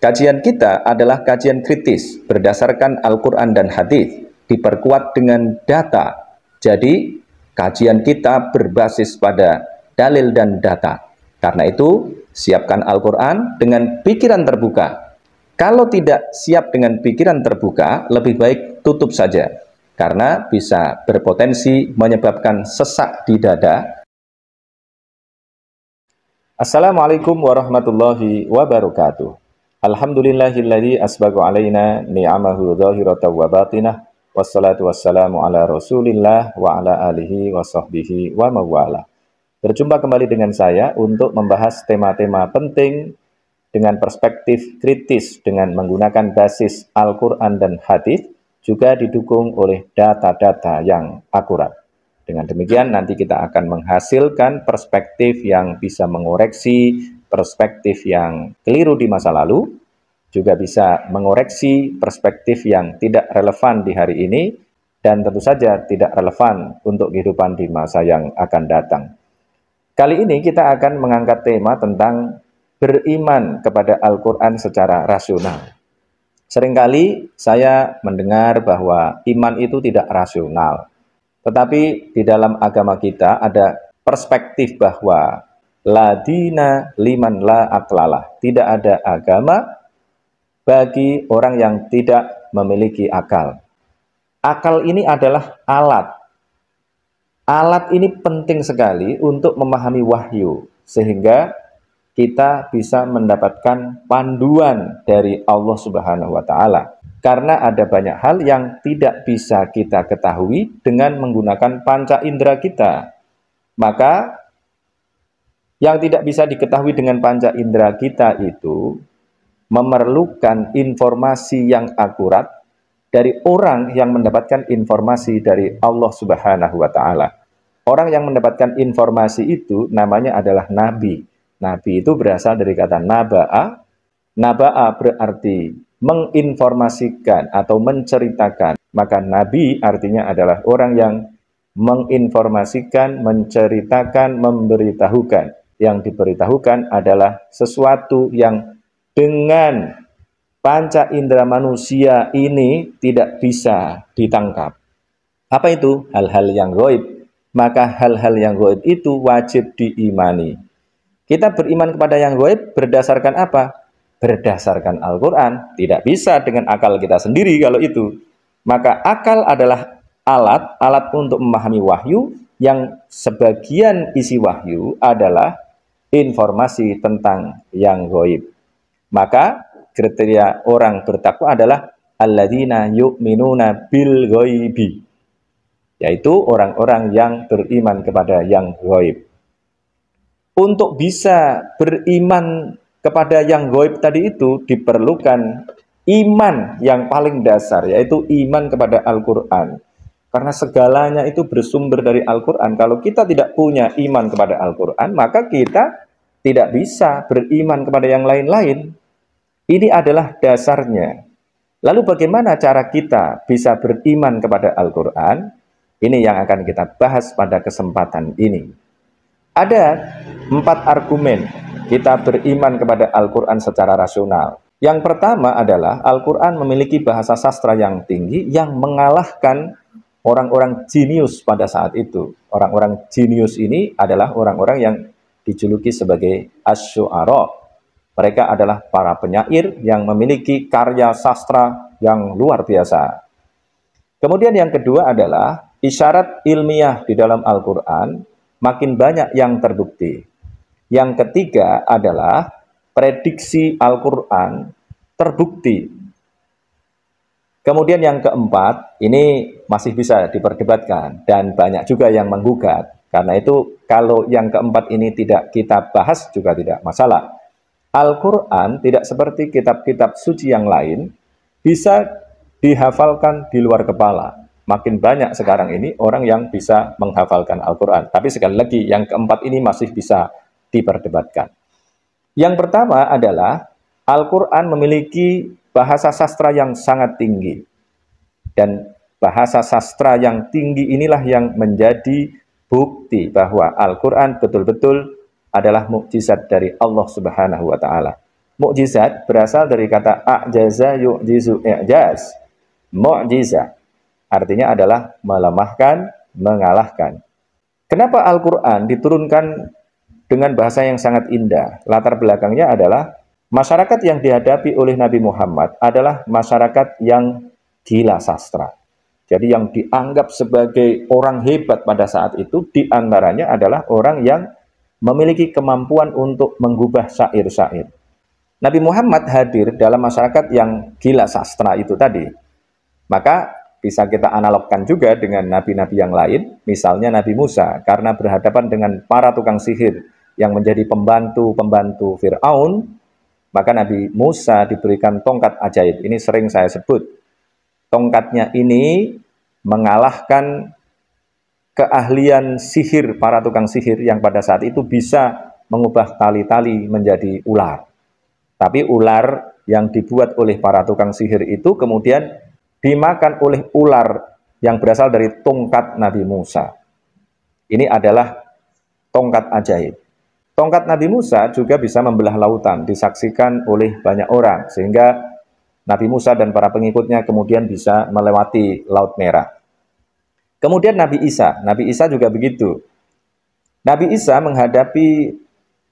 Kajian kita adalah kajian kritis berdasarkan Al-Quran dan hadis, diperkuat dengan data. Jadi, kajian kita berbasis pada dalil dan data. Karena itu, siapkan Al-Quran dengan pikiran terbuka. Kalau tidak siap dengan pikiran terbuka, lebih baik tutup saja. Karena bisa berpotensi menyebabkan sesak di dada. Assalamualaikum warahmatullahi wabarakatuh. Alhamdulillahilladzi asbagha alaina ni'amahu dhahiratan wa batinah. Wassalatu wassalamu ala Rasulillah wa ala alihi wa sahbihi wa mawala. Berjumpa kembali dengan saya untuk membahas tema-tema penting dengan perspektif kritis dengan menggunakan basis Al-Quran dan hadis, juga didukung oleh data-data yang akurat. Dengan demikian nanti kita akan menghasilkan perspektif yang bisa mengoreksi perspektif yang keliru di masa lalu, juga bisa mengoreksi perspektif yang tidak relevan di hari ini, dan tentu saja tidak relevan untuk kehidupan di masa yang akan datang. Kali ini kita akan mengangkat tema tentang beriman kepada Al-Quran secara rasional. Seringkali saya mendengar bahwa iman itu tidak rasional. Tetapi di dalam agama kita ada perspektif bahwa la dina liman la aklalah. Tidak ada agama bagi orang yang tidak memiliki akal. Akal ini adalah alat. Alat ini penting sekali untuk memahami wahyu, sehingga kita bisa mendapatkan panduan dari Allah Subhanahu wa Ta'ala. Karena ada banyak hal yang tidak bisa kita ketahui dengan menggunakan panca indera kita. Maka yang tidak bisa diketahui dengan panca indera kita itu memerlukan informasi yang akurat dari orang yang mendapatkan informasi dari Allah Subhanahu wa Ta'ala. Orang yang mendapatkan informasi itu namanya adalah nabi. Nabi itu berasal dari kata naba'a. Naba'a berarti menginformasikan atau menceritakan. Maka nabi artinya adalah orang yang menginformasikan, menceritakan, memberitahukan. Yang diberitahukan adalah sesuatu yang dengan panca indera manusia ini tidak bisa ditangkap. Apa itu? Hal-hal yang gaib. Maka hal-hal yang gaib itu wajib diimani. Kita beriman kepada yang gaib berdasarkan apa? Berdasarkan Al-Quran. Tidak bisa dengan akal kita sendiri kalau itu. Maka akal adalah alat untuk memahami wahyu, yang sebagian isi wahyu adalah informasi tentang yang gaib. Maka kriteria orang bertakwa adalah alladzina yu'minuna bil ghaibi, yaitu orang-orang yang beriman kepada yang gaib. Untuk bisa beriman kepada yang gaib tadi itu diperlukan iman yang paling dasar, yaitu iman kepada Al-Quran. Karena segalanya itu bersumber dari Al-Quran. Kalau kita tidak punya iman kepada Al-Quran, maka kita tidak bisa beriman kepada yang lain-lain. Ini adalah dasarnya. Lalu bagaimana cara kita bisa beriman kepada Al-Quran? Ini yang akan kita bahas pada kesempatan ini. Ada 4 argumen kita beriman kepada Al-Quran secara rasional. Yang pertama adalah Al-Quran memiliki bahasa sastra yang tinggi yang mengalahkan orang-orang jenius pada saat itu. Orang-orang jenius ini adalah orang-orang yang dijuluki sebagai asy-syu'ara. Mereka adalah para penyair yang memiliki karya sastra yang luar biasa. Kemudian yang kedua adalah isyarat ilmiah di dalam Al-Quran makin banyak yang terbukti. Yang ketiga adalah prediksi Al-Quran terbukti. Kemudian yang keempat, ini masih bisa diperdebatkan dan banyak juga yang menggugat. Karena itu kalau yang keempat ini tidak kita bahas juga tidak masalah. Al-Quran tidak seperti kitab-kitab suci yang lain bisa dihafalkan di luar kepala. Makin banyak sekarang ini orang yang bisa menghafalkan Al-Quran. Tapi sekali lagi yang keempat ini masih bisa diperdebatkan. Yang pertama adalah Al-Quran memiliki bahasa sastra yang sangat tinggi. Dan bahasa sastra yang tinggi inilah yang menjadi bukti bahwa Al-Quran betul-betul adalah mukjizat dari Allah Subhanahu wa Ta'ala. Mukjizat berasal dari kata a'jaza yu'jizu i'jaz. Mu'jizah artinya adalah melemahkan, mengalahkan. Kenapa Al-Quran diturunkan dengan bahasa yang sangat indah? Latar belakangnya adalah masyarakat yang dihadapi oleh Nabi Muhammad adalah masyarakat yang gila sastra. Jadi yang dianggap sebagai orang hebat pada saat itu diantaranya adalah orang yang memiliki kemampuan untuk menggubah syair-syair. Nabi Muhammad hadir dalam masyarakat yang gila sastra itu tadi. Maka bisa kita analogkan juga dengan nabi-nabi yang lain, misalnya Nabi Musa, karena berhadapan dengan para tukang sihir yang menjadi pembantu-pembantu Fir'aun, maka Nabi Musa diberikan tongkat ajaib. Ini sering saya sebut. Tongkatnya ini mengalahkan keahlian sihir para tukang sihir yang pada saat itu bisa mengubah tali-tali menjadi ular. Tapi ular yang dibuat oleh para tukang sihir itu kemudian dimakan oleh ular yang berasal dari tongkat Nabi Musa. Ini adalah tongkat ajaib. Tongkat Nabi Musa juga bisa membelah lautan, disaksikan oleh banyak orang, sehingga Nabi Musa dan para pengikutnya kemudian bisa melewati Laut Merah. Kemudian Nabi Isa juga begitu. Nabi Isa menghadapi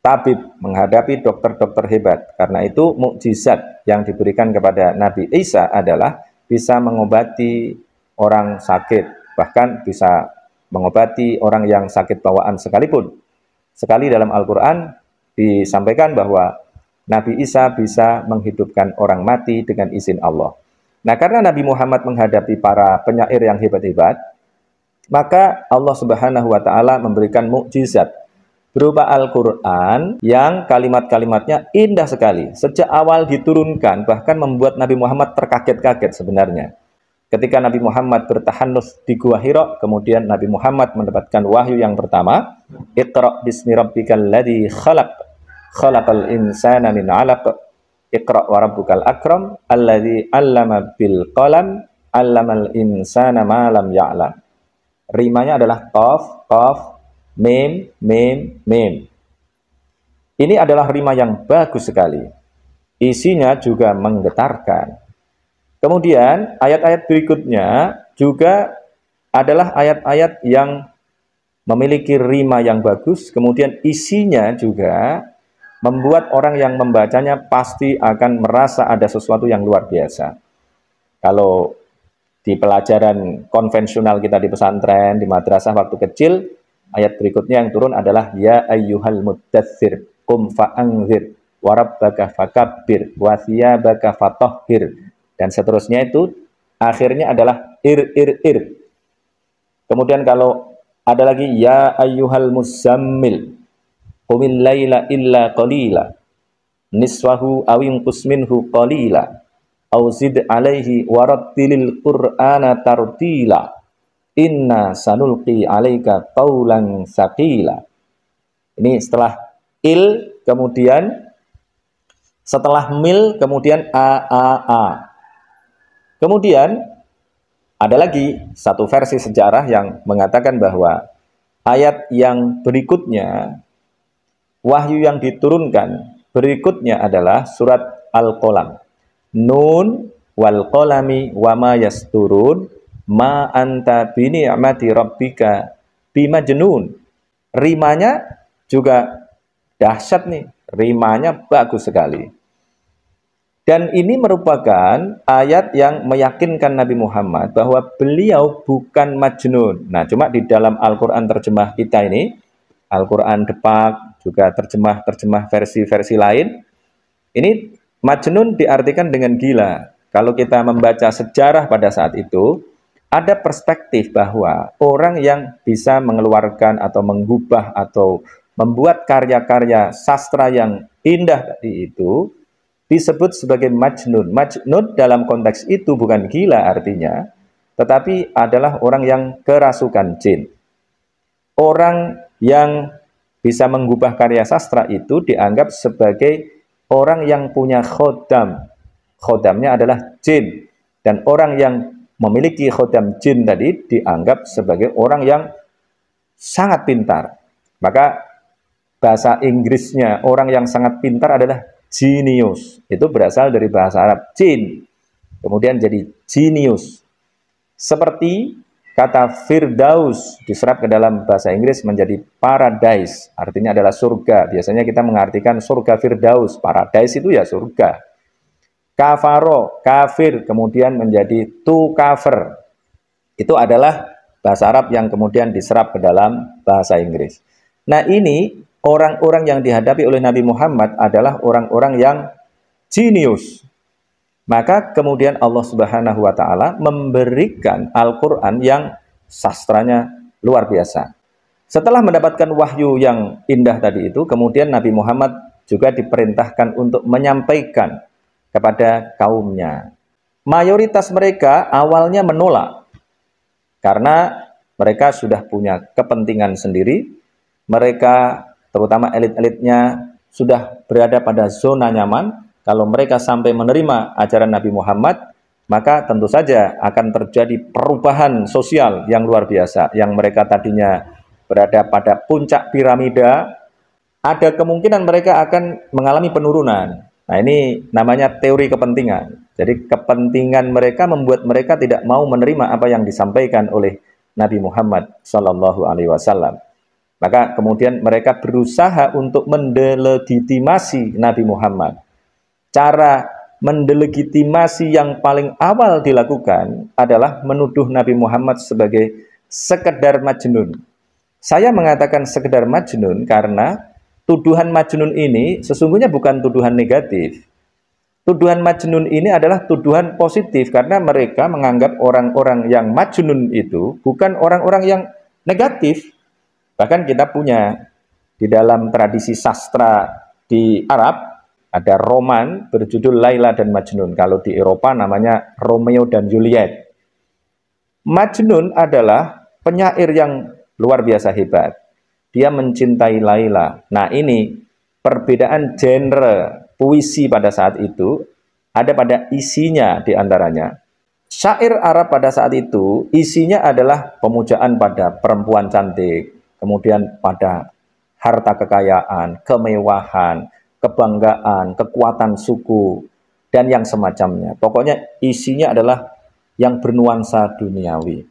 tabib, menghadapi dokter-dokter hebat. Karena itu mukjizat yang diberikan kepada Nabi Isa adalah bisa mengobati orang sakit, bahkan bisa mengobati orang yang sakit bawaan sekalipun. Sekali dalam Al-Quran disampaikan bahwa Nabi Isa bisa menghidupkan orang mati dengan izin Allah. Nah, karena Nabi Muhammad menghadapi para penyair yang hebat-hebat, maka Allah Subhanahu wa Ta'ala memberikan mukjizat berupa Al-Quran yang kalimat-kalimatnya indah sekali. Sejak awal diturunkan, bahkan membuat Nabi Muhammad terkaget-kaget sebenarnya. Ketika Nabi Muhammad bertahanus di Gua Hira, kemudian Nabi Muhammad mendapatkan wahyu yang pertama, Iqra' bismi rabbikal ladzi khalaq, khalaqal insana min 'alaq, Iqra' wa rabbukal akram, alladzi 'allama bil qalam, 'allamal insana ma lam ya'lam. Rimanya adalah qaf, qaf, mim, mim, mim. Ini adalah rima yang bagus sekali. Isinya juga menggetarkan. Kemudian ayat-ayat berikutnya juga adalah ayat-ayat yang memiliki rima yang bagus. Kemudian isinya juga membuat orang yang membacanya pasti akan merasa ada sesuatu yang luar biasa. Kalau di pelajaran konvensional kita di pesantren, di madrasah waktu kecil, ayat berikutnya yang turun adalah ya ayyuhal muddatsir qum fa'anzir wa rabbaka fakabbir wa thiyabaka fatahhir, dan seterusnya itu akhirnya adalah ir. Kemudian kalau ada lagi ya ayyuhal muzammil qumil laila illa qalila niswahu aw inqus minhu qalila aw zid alaihi warattilil qur'ana tartila inna sanulqi alaika qaulan tsaqila. Ini setelah il, kemudian setelah mil, kemudian a. Kemudian ada lagi satu versi sejarah yang mengatakan bahwa ayat yang berikutnya, wahyu yang diturunkan berikutnya adalah surat Al-Qalam. Nun wal qalami wa ma yasturun ma anta bi ni'mati rabbika bimajnun. Rimanya juga dahsyat nih, rimanya bagus sekali. Dan ini merupakan ayat yang meyakinkan Nabi Muhammad bahwa beliau bukan majnun. Nah, cuma di dalam Al-Quran terjemah kita ini, Al-Quran Depak, juga terjemah versi-versi lain, ini majnun diartikan dengan gila. Kalau kita membaca sejarah pada saat itu, ada perspektif bahwa orang yang bisa mengeluarkan atau mengubah atau membuat karya-karya sastra yang indah tadi itu disebut sebagai majnun. Majnun dalam konteks itu bukan gila artinya, tetapi adalah orang yang kerasukan jin. Orang yang bisa mengubah karya sastra itu dianggap sebagai orang yang punya khodam. Khodamnya adalah jin. Dan orang yang memiliki khodam jin tadi dianggap sebagai orang yang sangat pintar. Maka bahasa Inggrisnya orang yang sangat pintar adalah Genius itu berasal dari bahasa Arab jin, kemudian jadi genius. Seperti kata Firdaus diserap ke dalam bahasa Inggris menjadi paradise, artinya adalah surga. Biasanya kita mengartikan surga Firdaus, paradise itu ya surga. Kafaro, kafir, kemudian menjadi to cover. Itu adalah bahasa Arab yang kemudian diserap ke dalam bahasa Inggris. Nah, ini orang-orang yang dihadapi oleh Nabi Muhammad adalah orang-orang yang genius. Maka kemudian Allah Subhanahu wa taala memberikan Al-Qur'an yang sastranya luar biasa. Setelah mendapatkan wahyu yang indah tadi itu, kemudian Nabi Muhammad juga diperintahkan untuk menyampaikan kepada kaumnya. Mayoritas mereka awalnya menolak karena mereka sudah punya kepentingan sendiri. Mereka, terutama elit-elitnya, sudah berada pada zona nyaman. Kalau mereka sampai menerima ajaran Nabi Muhammad, maka tentu saja akan terjadi perubahan sosial yang luar biasa. Yang mereka tadinya berada pada puncak piramida, ada kemungkinan mereka akan mengalami penurunan. Nah, ini namanya teori kepentingan. Jadi kepentingan mereka membuat mereka tidak mau menerima apa yang disampaikan oleh Nabi Muhammad Shallallahu Alaihi Wasallam. Maka kemudian mereka berusaha untuk mendelegitimasi Nabi Muhammad. Cara mendelegitimasi yang paling awal dilakukan adalah menuduh Nabi Muhammad sebagai sekedar majnun. Saya mengatakan sekedar majnun karena tuduhan majnun ini sesungguhnya bukan tuduhan negatif. Tuduhan majnun ini adalah tuduhan positif karena mereka menganggap orang-orang yang majnun itu bukan orang-orang yang negatif. Bahkan kita punya di dalam tradisi sastra di Arab ada roman berjudul Laila dan Majnun. Kalau di Eropa namanya Romeo dan Juliet. Majnun adalah penyair yang luar biasa hebat. Dia mencintai Laila. Nah, ini perbedaan genre puisi pada saat itu ada pada isinya di antaranya. Syair Arab pada saat itu isinya adalah pemujaan pada perempuan cantik, kemudian pada harta kekayaan, kemewahan, kebanggaan, kekuatan suku, dan yang semacamnya. Pokoknya isinya adalah yang bernuansa duniawi.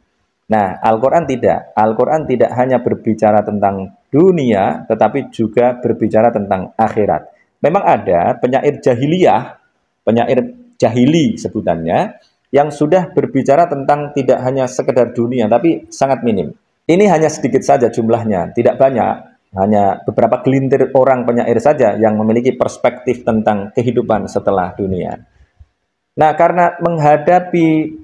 Nah, Al-Quran tidak. Al-Quran tidak hanya berbicara tentang dunia, tetapi juga berbicara tentang akhirat. Memang ada penyair jahiliyah, penyair jahili sebutannya, yang sudah berbicara tentang tidak hanya sekedar dunia, tapi sangat minim. Ini hanya sedikit saja jumlahnya, tidak banyak. Hanya beberapa gelintir orang penyair saja yang memiliki perspektif tentang kehidupan setelah dunia. Nah, karena menghadapi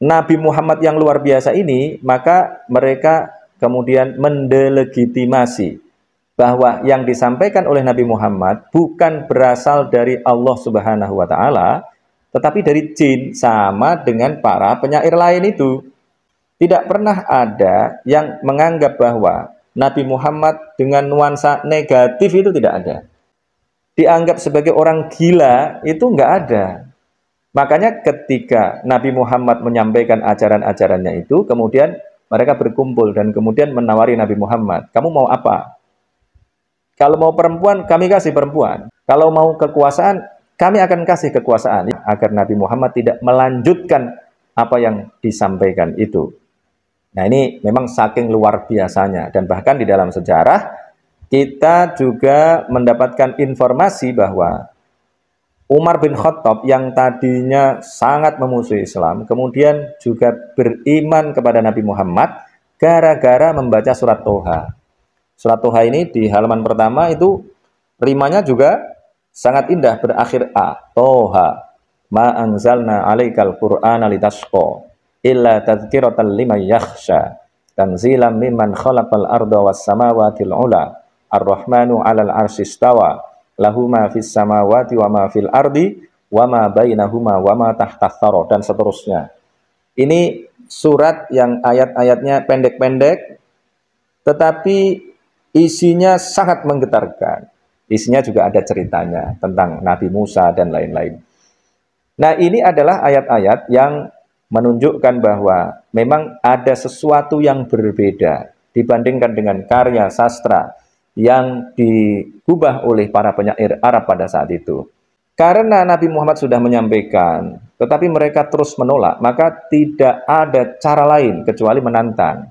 Nabi Muhammad yang luar biasa ini, maka mereka kemudian mendelegitimasi bahwa yang disampaikan oleh Nabi Muhammad bukan berasal dari Allah Subhanahu wa taala, tetapi dari jin, sama dengan para penyair lain itu. Tidak pernah ada yang menganggap bahwa Nabi Muhammad dengan nuansa negatif itu tidak ada. Dianggap sebagai orang gila itu enggak ada. Makanya ketika Nabi Muhammad menyampaikan ajaran-ajarannya itu, kemudian mereka berkumpul dan kemudian menawari Nabi Muhammad, kamu mau apa? Kalau mau perempuan, kami kasih perempuan. Kalau mau kekuasaan, kami akan kasih kekuasaan. Agar Nabi Muhammad tidak melanjutkan apa yang disampaikan itu. Nah, ini memang saking luar biasanya. Dan bahkan di dalam sejarah, kita juga mendapatkan informasi bahwa Umar bin Khattab yang tadinya sangat memusuhi Islam, kemudian juga beriman kepada Nabi Muhammad gara-gara membaca surat Toha. Surat Toha ini di halaman pertama itu rimanya juga sangat indah, berakhir A. Toha, ma anzalna alaikal qur'ana litasqa illa tadhkiratan liman yakhsha tanzilan mimman khalaqal arda was samawati ula ar-rahmanu 'alal arsy istawa lahu ma fis samawati wa ma fil ardi wa ma bainahuma wa ma tahtas thara, dan seterusnya. Ini surat yang ayat-ayatnya pendek-pendek tetapi isinya sangat menggetarkan. Isinya juga ada ceritanya tentang Nabi Musa dan lain-lain. Nah, ini adalah ayat-ayat yang menunjukkan bahwa memang ada sesuatu yang berbeda dibandingkan dengan karya sastra yang digubah oleh para penyair Arab pada saat itu. Karena Nabi Muhammad sudah menyampaikan, tetapi mereka terus menolak, maka tidak ada cara lain kecuali menantang.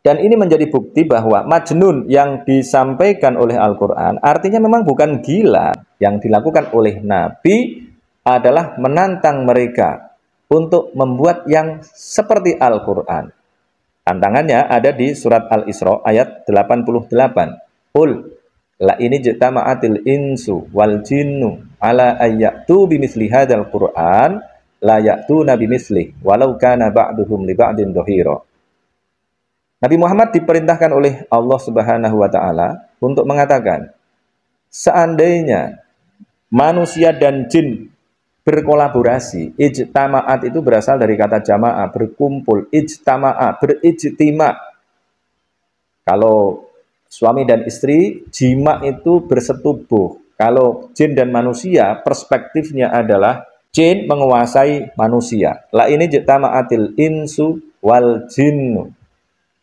Dan ini menjadi bukti bahwa majnun yang disampaikan oleh Al-Quran artinya memang bukan gila. Yang dilakukan oleh Nabi adalah menantang mereka untuk membuat yang seperti Al-Quran. Tantangannya ada di surat Al-Isra ayat 88. Qul la ini jitama'atil insu wal jinnu ala ayyatu bimithli hadzal Qur'an la ya'tuna bimithlihi walau kana ba'duhum li ba'din dhahira. Nabi Muhammad diperintahkan oleh Allah Subhanahu wa taala untuk mengatakan, seandainya manusia dan jin berkolaborasi, ijtama'at itu berasal dari kata jamaah, berkumpul, ijtama'a, berijtima. Kalau suami dan istri, jima itu bersetubuh. Kalau jin dan manusia, perspektifnya adalah jin menguasai manusia. La ini ijtama'atil insu wal jinnu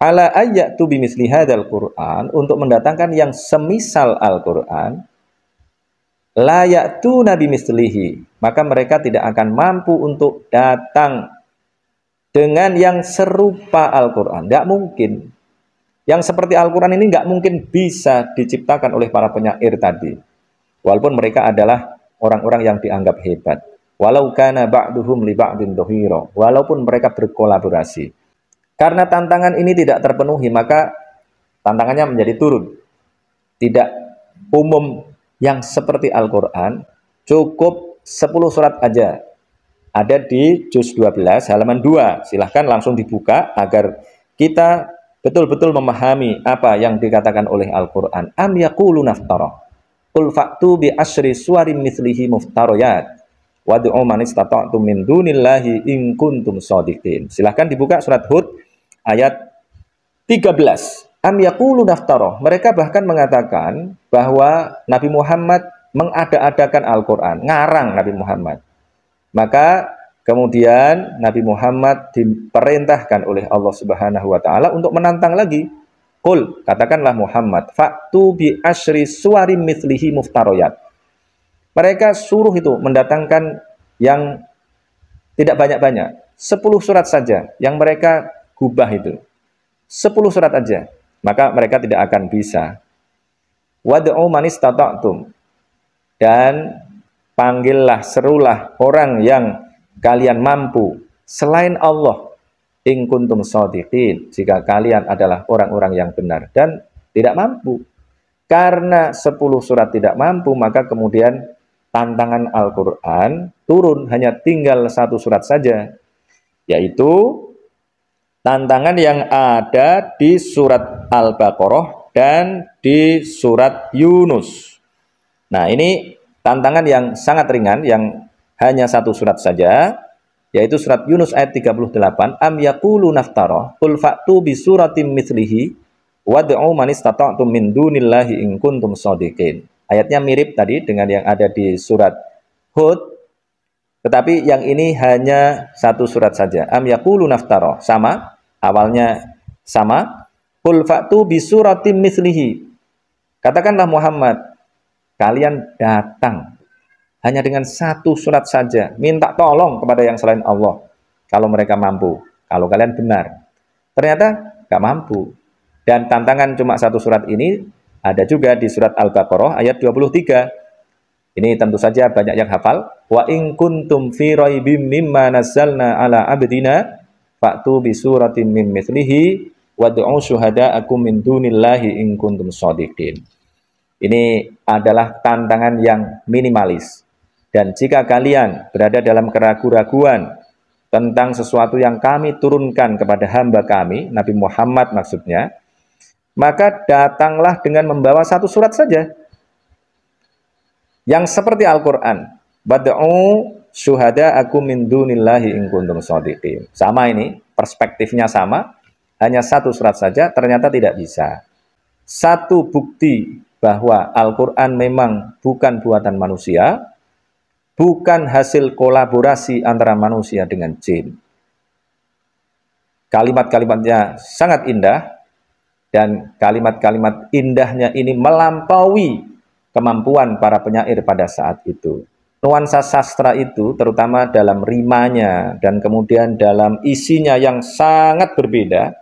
ala ayyatu bimithli hadzal Qur'an, untuk mendatangkan yang semisal Al-Qur'an, la ya'tuna bimithlihi, maka mereka tidak akan mampu untuk datang dengan yang serupa Al-Qur'an. Tidak mungkin. Yang seperti Al-Quran ini nggak mungkin bisa diciptakan oleh para penyair tadi. Walaupun mereka adalah orang-orang yang dianggap hebat. Walau kana ba'duhum li ba'din dhahira. Walaupun mereka berkolaborasi. Karena tantangan ini tidak terpenuhi, maka tantangannya menjadi turun. Tidak umum yang seperti Al-Quran, cukup 10 surat aja. Ada di juz 12 halaman 2. Silahkan langsung dibuka agar kita betul-betul memahami apa yang dikatakan oleh Al-Quran. Am yaqulu naftara qul fa'tu bi asyri suwarim mithlihi muftariyat wad'u man istata'tum min dunillahi in kuntum shadiqin. Silahkan dibuka surat Hud ayat 13. Am yaqulu naftara, mereka bahkan mengatakan bahwa Nabi Muhammad mengada-adakan Al-Quran, ngarang Nabi Muhammad. Maka kemudian Nabi Muhammad diperintahkan oleh Allah Subhanahu wa taala untuk menantang lagi. Qul, katakanlah Muhammad, fa'tu bi asyri suwarim mithlihi muftariyat. Mereka suruh itu mendatangkan yang tidak banyak-banyak, 10 surat saja yang mereka gubah itu. 10 surat aja, maka mereka tidak akan bisa. Wad'u man istata'tum, dan panggillah, serulah orang yang kalian mampu selain Allah, in kuntum shadiqin, jika kalian adalah orang-orang yang benar. Dan tidak mampu. Karena 10 surat tidak mampu, maka kemudian tantangan Al-Quran turun, hanya tinggal 1 surat saja, yaitu tantangan yang ada di surat Al-Baqarah dan di surat Yunus. Nah, ini tantangan yang sangat ringan, yang hanya 1 surat saja, yaitu surat Yunus ayat 38. Am yaqulu naftara qul fa'tu bi suratim mithlihi wad'u man istata'tum min dunillahi in kuntum shadiqin. Ayatnya mirip tadi dengan yang ada di surat Hud, tetapi yang ini hanya 1 surat saja. Am yaqulu naftara, sama, awalnya sama. Qul fa'tu bi suratim mithlihi, katakanlah Muhammad, kalian datang hanya dengan 1 surat saja, minta tolong kepada yang selain Allah kalau mereka mampu, kalau kalian benar. Ternyata gak mampu. Dan tantangan cuma 1 surat ini ada juga di surat Al-Baqarah ayat 23. Ini tentu saja banyak yang hafal. Wa in kuntum fi raibim mimma nazzalna ala abdina fa'tu bi suratin min mithlihi wad'u syuhada'akum min dunillahi in kuntum shadiqin. Ini adalah tantangan yang minimalis. Dan jika kalian berada dalam keraguan-raguan tentang sesuatu yang kami turunkan kepada hamba kami, Nabi Muhammad maksudnya, maka datanglah dengan membawa 1 surat saja yang seperti Al-Quran. Bad'u syuhada'akum min dunillahi in kuntum shadiqin. Sama, ini perspektifnya sama, hanya 1 surat saja, ternyata tidak bisa. 1 bukti bahwa Al-Quran memang bukan buatan manusia, bukan hasil kolaborasi antara manusia dengan jin. Kalimat-kalimatnya sangat indah, Dan kalimat-kalimat indahnya ini melampaui kemampuan para penyair pada saat itu. Nuansa sastra itu terutama dalam rimanya dan kemudian dalam isinya yang sangat berbeda,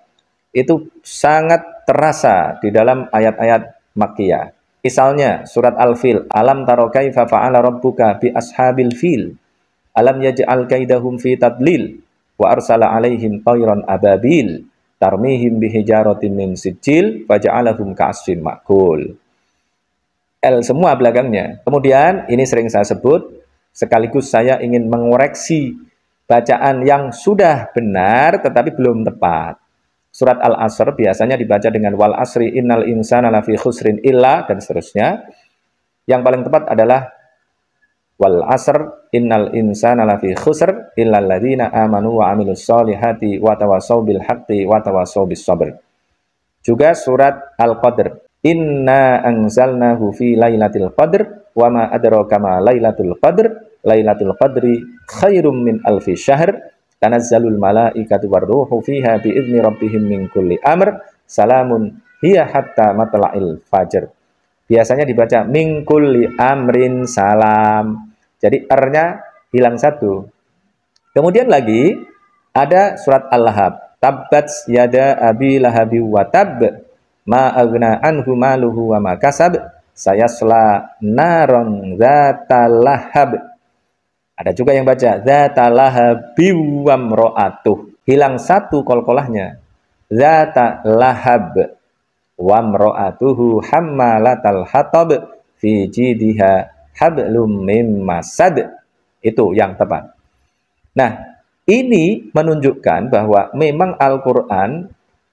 itu sangat terasa di dalam ayat-ayat Makkiyah. Misalnya surat Al-Fil, alam taro kaifa fa'ala rabbuka bi ashabil fil, alam yaj'al kaidahum fi tadlil, wa arsala alaihim tayran ababil, tarmihim bihijaratin min sijil, faja'alahum ka'asfin ma'kul. L semua belakangnya. Kemudian ini sering saya sebut, sekaligus saya ingin mengoreksi bacaan yang sudah benar tetapi belum tepat. Surat Al-Asr biasanya dibaca dengan wal asri innal insana lafi khusrin illa dan seterusnya. Yang paling tepat adalah wal asr innal insana lafi khusr illa alladzina amanu wa amilus solihati wa tawasaw bil haqqi wa tawasaw bis sabr. Juga surat Al-Qadr, inna anzalnahu fi lailatul qadr wa ma adraka ma lailatul qadr, lailatul qadri khairum min alfi syahr, tanazzalul malaikatu warruhu fiha biizni rabbihim min kulli amr, salamun hiya hatta matla'il fajr. Biasanya dibaca min kulli amrin salam. Jadi R-nya hilang satu. Kemudian lagi ada surat Al-Lahab, tabbat yada abi lahabi wa tab, ma aghna anhu maluhu wa ma kasab, sayasla naron dzata lahab. Ada juga yang baca dzata lahabi wa mraatuh. Hilang satu kolkolahnya. Dzata lahab wa mraatuhu hammalatal hatab fi jidha hablum mim masad. Itu yang tepat. Nah, ini menunjukkan bahwa memang Al-Quran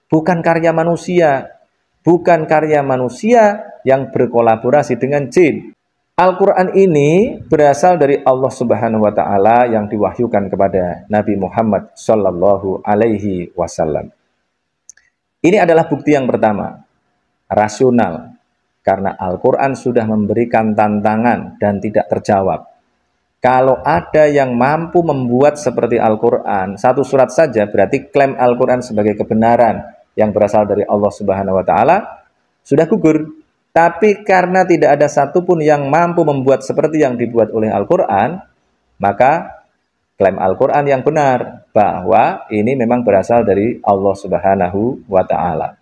bukan karya manusia. Bukan karya manusia yang berkolaborasi dengan jin. Al-Quran ini berasal dari Allah Subhanahu wa Ta'ala yang diwahyukan kepada Nabi Muhammad Sallallahu Alaihi Wasallam. Ini adalah bukti yang pertama, rasional, karena Al-Quran sudah memberikan tantangan dan tidak terjawab. Kalau ada yang mampu membuat seperti Al-Quran, satu surat saja berarti klaim Al-Quran sebagai kebenaran yang berasal dari Allah Subhanahu wa Ta'ala sudah gugur. Tapi karena tidak ada satupun yang mampu membuat seperti yang dibuat oleh Al-Quran, maka klaim Al-Quran yang benar bahwa ini memang berasal dari Allah Subhanahu wa Ta'ala.